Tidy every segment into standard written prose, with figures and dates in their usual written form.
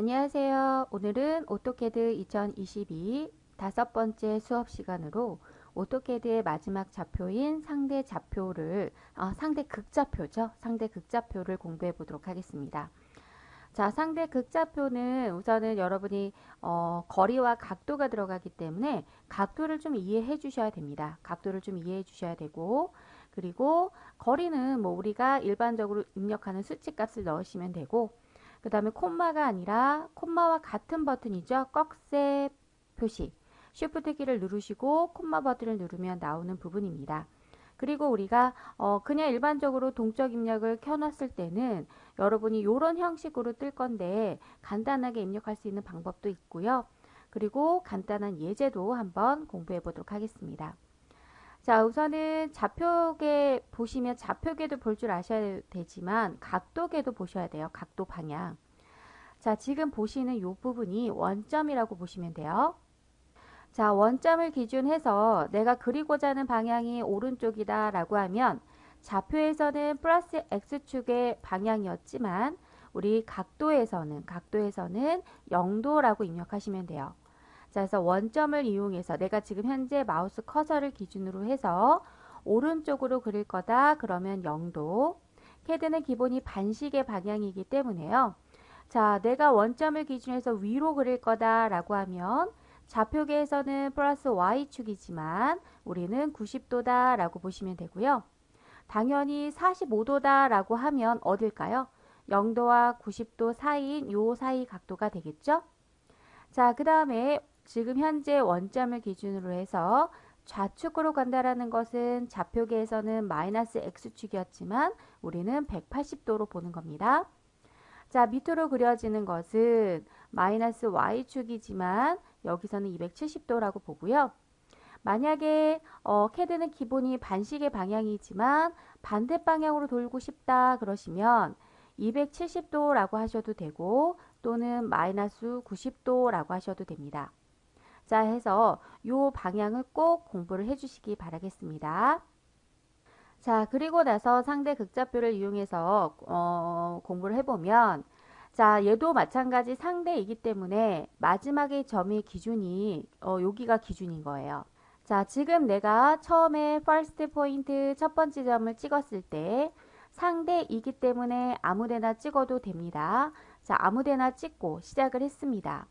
안녕하세요. 오늘은 오토캐드 2022 다섯 번째 수업 시간으로 오토캐드의 마지막 좌표인 상대 좌표를, 상대 극좌표죠. 상대 극좌표를 공부해 보도록 하겠습니다. 자, 상대 극좌표는 우선은 여러분이 거리와 각도가 들어가기 때문에 각도를 좀 이해해 주셔야 됩니다. 각도를 좀 이해해 주셔야 되고, 그리고 거리는 뭐 우리가 일반적으로 입력하는 수치값을 넣으시면 되고, 그 다음에 콤마가 아니라 콤마와 같은 버튼이죠. 꺽쇠 표시. 쉬프트 키를 누르시고 콤마 버튼을 누르면 나오는 부분입니다. 그리고 우리가 그냥 일반적으로 동적 입력을 켜놨을 때는 여러분이 이런 형식으로 뜰 건데 간단하게 입력할 수 있는 방법도 있고요. 그리고 간단한 예제도 한번 공부해 보도록 하겠습니다. 자, 우선은 좌표계 보시면 좌표계도 볼 줄 아셔야 되지만 각도계도 보셔야 돼요. 각도 방향. 자, 지금 보시는 이 부분이 원점이라고 보시면 돼요. 자, 원점을 기준해서 내가 그리고자 하는 방향이 오른쪽이다 라고 하면 좌표에서는 플러스 X축의 방향이었지만 우리 각도에서는 0도라고 입력하시면 돼요. 자, 그래서 원점을 이용해서 내가 지금 현재 마우스 커서를 기준으로 해서 오른쪽으로 그릴 거다 그러면 0도. 캐드는 기본이 반시계 방향이기 때문에요. 자, 내가 원점을 기준해서 위로 그릴 거다 라고 하면 좌표계에서는 플러스 Y축이지만 우리는 90도다 라고 보시면 되고요. 당연히 45도다 라고 하면 어딜까요? 0도와 90도 사이인 요 사이 각도가 되겠죠? 자, 그 다음에 지금 현재 원점을 기준으로 해서 좌측으로 간다라는 것은 좌표계에서는 마이너스 X축이었지만 우리는 180도로 보는 겁니다. 자, 밑으로 그려지는 것은 마이너스 Y축이지만 여기서는 270도라고 보고요. 만약에 캐드는 기본이 반시계 방향이지만 반대 방향으로 돌고 싶다 그러시면 270도라고 하셔도 되고 또는 마이너스 90도라고 하셔도 됩니다. 자, 해서 이 방향을 꼭 공부를 해주시기 바라겠습니다. 자, 그리고 나서 상대 극좌표를 이용해서 공부를 해보면 자, 얘도 마찬가지 상대이기 때문에 마지막의 점의 기준이 여기가 기준인 거예요. 자, 지금 내가 처음에 first point 첫 번째 점을 찍었을 때 상대이기 때문에 아무데나 찍어도 됩니다. 자, 아무데나 찍고 시작을 했습니다.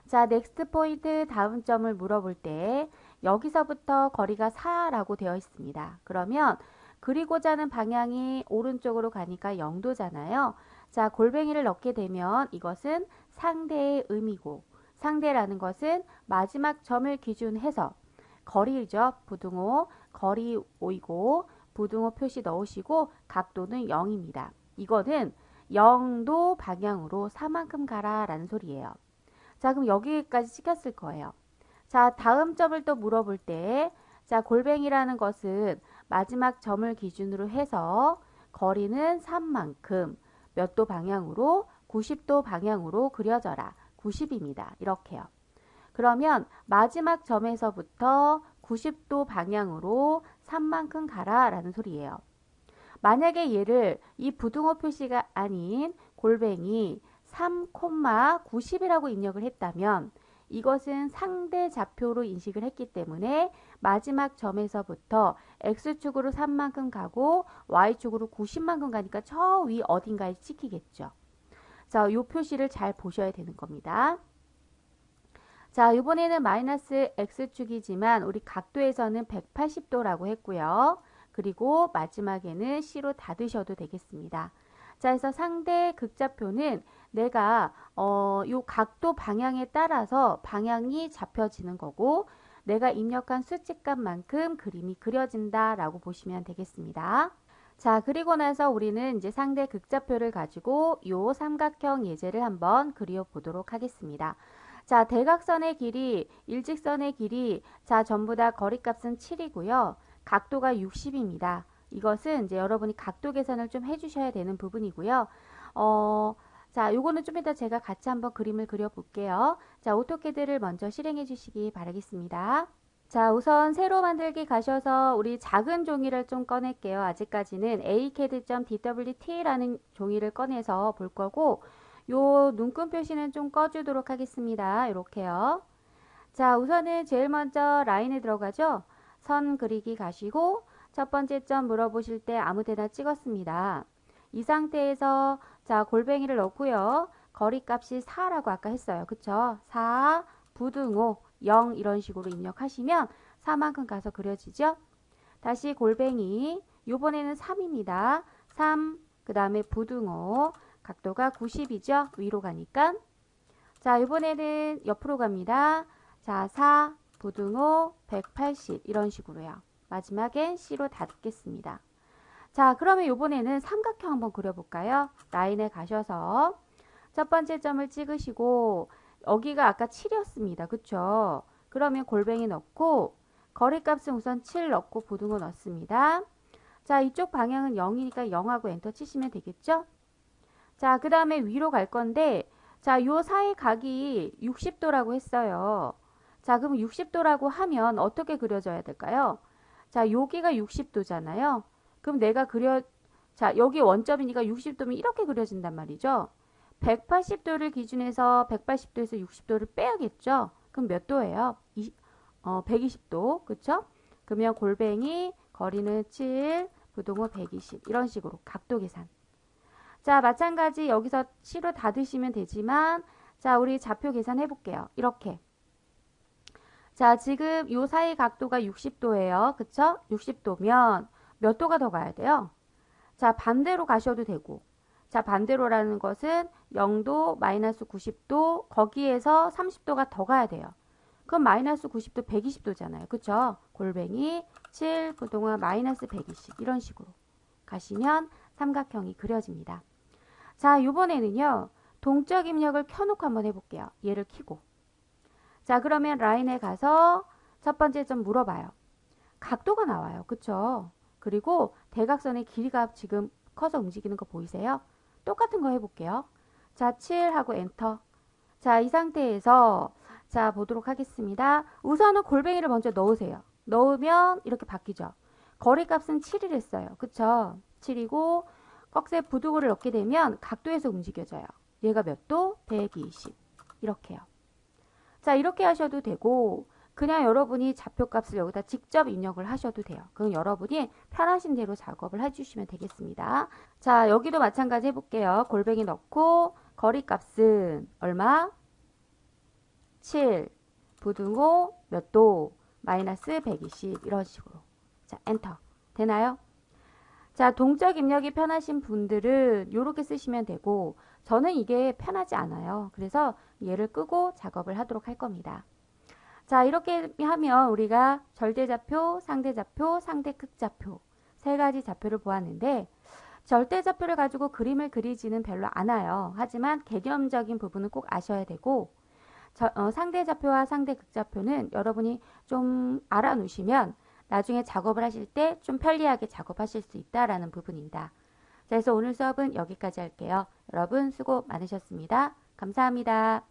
자, next point 다음 점을 물어볼 때 여기서부터 거리가 4라고 되어 있습니다. 그러면 그리고자 하는 방향이 오른쪽으로 가니까 0도잖아요. 자, 골뱅이를 넣게 되면 이것은 상대의 의미고 상대라는 것은 마지막 점을 기준해서 거리죠. 부등호 거리 5이고 부등호 표시 넣으시고 각도는 0입니다. 이거는 0도 방향으로 4만큼 가라 라는 소리예요. 자, 그럼 여기까지 찍혔을 거예요. 자, 다음 점을 또 물어볼 때 자, 골뱅이라는 것은 마지막 점을 기준으로 해서 거리는 3만큼 몇 도 방향으로 90도 방향으로 그려져라. 90입니다. 이렇게요. 그러면 마지막 점에서부터 90도 방향으로 3만큼 가라 라는 소리예요. 만약에 얘를 이 부등호 표시가 아닌 골뱅이 3,90이라고 입력을 했다면 이것은 상대 좌표로 인식을 했기 때문에 마지막 점에서부터 X축으로 3만큼 가고 Y축으로 90만큼 가니까 저 위 어딘가에 찍히겠죠. 자, 이 표시를 잘 보셔야 되는 겁니다. 자, 이번에는 마이너스 X축이지만 우리 각도에서는 180도라고 했고요. 그리고 마지막에는 C로 닫으셔도 되겠습니다. 자, 그래서 상대 극좌표는 내가 요 각도 방향에 따라서 방향이 잡혀지는 거고 내가 입력한 수치값만큼 그림이 그려진다 라고 보시면 되겠습니다. 자, 그리고 나서 우리는 이제 상대 극좌표를 가지고 요 삼각형 예제를 한번 그려 보도록 하겠습니다. 자, 대각선의 길이, 일직선의 길이, 자, 전부 다 거리값은 7이고요. 각도가 60입니다. 이것은 이제 여러분이 각도 계산을 좀 해주셔야 되는 부분이고요. 자, 요거는 좀 이따 제가 같이 한번 그림을 그려볼게요. 자, 오토캐드를 먼저 실행해 주시기 바라겠습니다. 자, 우선 새로 만들기 가셔서 우리 작은 종이를 좀 꺼낼게요. 아직까지는 acad.dwt라는 종이를 꺼내서 볼 거고 요 눈금 표시는 좀 꺼주도록 하겠습니다. 이렇게요. 자, 우선은 제일 먼저 라인에 들어가죠. 선 그리기 가시고 첫 번째 점 물어보실 때 아무 데나 찍었습니다. 이 상태에서 자, 골뱅이를 넣고요. 거리값이 4라고 아까 했어요. 그쵸? 4, 부등호, 0 이런 식으로 입력하시면 4만큼 가서 그려지죠? 다시 골뱅이, 요번에는 3입니다. 3, 그 다음에 부등호, 각도가 90이죠? 위로 가니까. 자, 이번에는 옆으로 갑니다. 자, 4, 부등호, 180 이런 식으로요. 마지막엔 C로 닫겠습니다. 자, 그러면 이번에는 삼각형 한번 그려볼까요? 라인에 가셔서 첫 번째 점을 찍으시고 여기가 아까 7이었습니다. 그쵸? 그러면 골뱅이 넣고 거리값은 우선 7 넣고 부등호 넣습니다. 자, 이쪽 방향은 0이니까 0하고 엔터 치시면 되겠죠? 자, 그 다음에 위로 갈 건데 자, 요 사이 각이 60도라고 했어요. 자, 그럼 60도라고 하면 어떻게 그려져야 될까요? 자, 여기가 60도잖아요. 그럼 내가 자, 여기 원점이니까 60도면 이렇게 그려진단 말이죠. 180도를 기준해서 180도에서 60도를 빼야겠죠. 그럼 몇 도예요? 120도. 그쵸? 그러면 골뱅이 거리는 7, 부동호 120 이런 식으로 각도 계산. 자, 마찬가지 여기서 C로 닫으시면 되지만 자, 우리 좌표 계산해 볼게요. 이렇게. 자, 지금 요 사이 각도가 60도예요. 그쵸? 60도면 몇 도가 더 가야 돼요? 자, 반대로 가셔도 되고. 자, 반대로라는 것은 0도, 마이너스 90도, 거기에서 30도가 더 가야 돼요. 그럼 마이너스 90도, 120도잖아요. 그쵸? 골뱅이 7, 부동화 마이너스 120 이런 식으로 가시면 삼각형이 그려집니다. 자, 이번에는요. 동적 입력을 켜놓고 한번 해볼게요. 얘를 켜고. 자, 그러면 라인에 가서 첫 번째 점 물어봐요. 각도가 나와요. 그쵸? 그리고 대각선의 길이가 지금 커서 움직이는 거 보이세요? 똑같은 거 해볼게요. 자, 7 하고 엔터. 자, 이 상태에서 자, 보도록 하겠습니다. 우선은 골뱅이를 먼저 넣으세요. 넣으면 이렇게 바뀌죠. 거리값은 7이랬어요. 그쵸? 7이고 꺽쇠 부두고를 넣게 되면 각도에서 움직여져요. 얘가 몇 도? 120. 이렇게요. 자, 이렇게 하셔도 되고 그냥 여러분이 좌표값을 여기다 직접 입력을 하셔도 돼요. 그럼 여러분이 편하신 대로 작업을 해주시면 되겠습니다. 자, 여기도 마찬가지 해볼게요. 골뱅이 넣고 거리값은 얼마? 7. 부등호 몇 도? 마이너스 120 이런 식으로. 자, 엔터. 되나요? 자, 동적 입력이 편하신 분들은 이렇게 쓰시면 되고 저는 이게 편하지 않아요. 그래서 얘를 끄고 작업을 하도록 할 겁니다. 자, 이렇게 하면 우리가 절대좌표, 상대좌표, 상대극좌표 세 가지 좌표를 보았는데 절대좌표를 가지고 그림을 그리지는 별로 않아요. 하지만 개념적인 부분은 꼭 아셔야 되고 상대좌표와 상대극좌표는 여러분이 좀 알아놓으시면 나중에 작업을 하실 때 좀 편리하게 작업하실 수 있다라는 부분입니다. 자, 그래서 오늘 수업은 여기까지 할게요. 여러분 수고 많으셨습니다. 감사합니다.